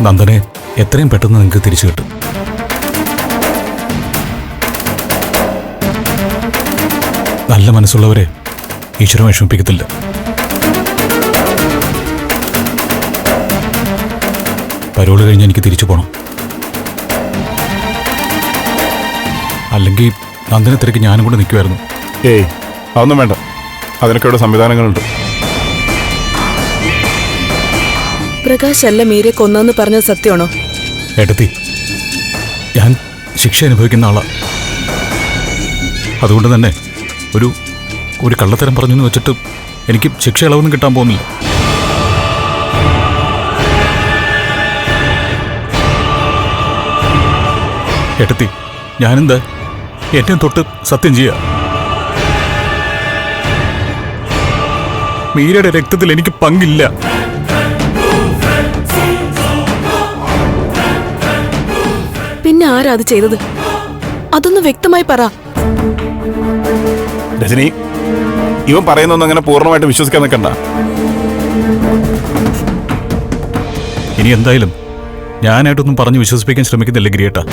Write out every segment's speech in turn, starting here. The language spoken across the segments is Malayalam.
നന്ദനെ എത്രയും പെട്ടെന്ന് നിങ്ങൾക്ക് തിരിച്ചു കിട്ടും. നല്ല മനസ്സുള്ളവരെ ഈശ്വരൻ വിഷമിപ്പിക്കത്തില്ല. പരോള് കഴിഞ്ഞ് എനിക്ക് തിരിച്ചു പോകണം. അല്ലെങ്കിൽ നന്ദനെ തിരക്ക് ഞാനും കൂടെ നിൽക്കുമായിരുന്നു. ഏയ്, അതൊന്നും വേണ്ട. അതിനൊക്കെ ഇവിടെ സംവിധാനങ്ങളുണ്ട്. പ്രകാശ് അല്ല മീരെ കൊന്നെന്ന് പറഞ്ഞത് സത്യമാണോ? ഏട്ടത്തി, ഞാൻ ശിക്ഷ അനുഭവിക്കുന്ന ആളാ. അതുകൊണ്ട് തന്നെ ഒരു കള്ളത്തരം പറഞ്ഞെന്ന് വെച്ചിട്ട് എനിക്ക് ശിക്ഷ ഇളവൊന്നും കിട്ടാൻ പോകുന്നില്ല. ഏട്ടത്തി, ഞാനെന്താ എന്നെ തൊട്ട് സത്യം ചെയ്യാ. മീരയുടെ രക്തത്തിൽ എനിക്ക് പങ്കില്ല. പിന്നെ ആരാ അത് ചെയ്തത്? അതൊന്ന് വ്യക്തമായി പറ. രജനി, ഇവൻ പറയുന്നൊന്നും അങ്ങനെ പൂർണ്ണമായിട്ട് വിശ്വസിക്കാൻ നിൽക്കണ്ട. ഇനി എന്തായാലും ഞാനായിട്ടൊന്നും പറഞ്ഞ് വിശ്വസിപ്പിക്കാൻ ശ്രമിക്കുന്നില്ല ഗിരിയേട്ടാ.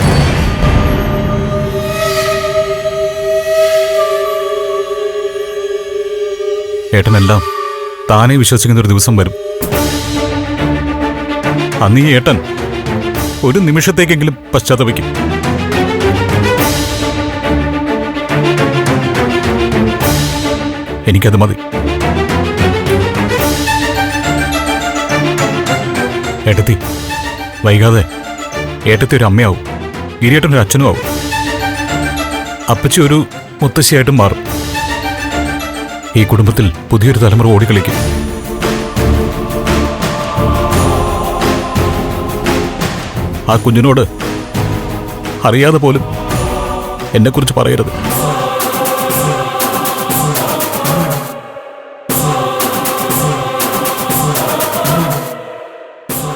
ഏട്ടനെല്ലാം താനെ വിശ്വസിക്കുന്ന ഒരു ദിവസം വരും. അന്ന് ഈ ഏട്ടൻ ഒരു നിമിഷത്തേക്കെങ്കിലും പശ്ചാത്തപിക്കും. എനിക്കത് മതി. ഏട്ടത്തി, വൈകാതെ ഏട്ടത്തി ഒരു അമ്മയാവും, ഗിരിയേട്ടൻ ഒരു അച്ഛനും ആവും, അപ്പച്ചി ഒരു മുത്തശ്ശിയായിട്ടും മാറും. ഈ കുടുംബത്തിൽ പുതിയൊരു തലമുറ ഓടിക്കളിക്കും. ആ കുഞ്ഞിനോട് അറിയാതെ പോലും എന്നെക്കുറിച്ച് പറയരുത്.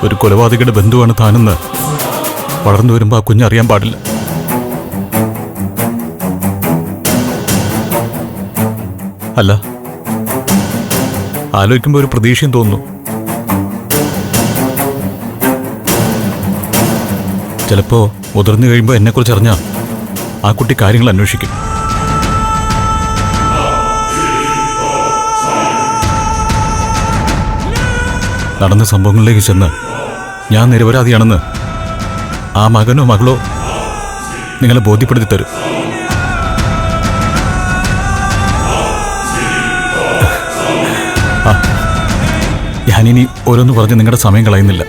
ഒരു കൊലപാതകയുടെ ബന്ധുവാണ് താനെന്ന് വളർന്നു വരുമ്പോൾ ആ കുഞ്ഞറിയാൻ പാടില്ല. അല്ല, ആലോചിക്കുമ്പോൾ ഒരു പ്രതീക്ഷയും തോന്നുന്നു. ചിലപ്പോ മുതിർന്നു കഴിയുമ്പോൾ എന്നെക്കുറിച്ച് അറിഞ്ഞാൽ ആ കുട്ടി കാര്യങ്ങൾ അന്വേഷിക്കും. നടന്ന സംഭവങ്ങളിലേക്ക് ചെന്ന് ഞാൻ നിരപരാധിയാണെന്ന് ആ മകനോ മകളോ നിങ്ങളെ ബോധ്യപ്പെടുത്തി തരും. ഞാനിനി ഓരോന്ന് പറഞ്ഞ് നിങ്ങളുടെ സമയം കളയുന്നില്ല.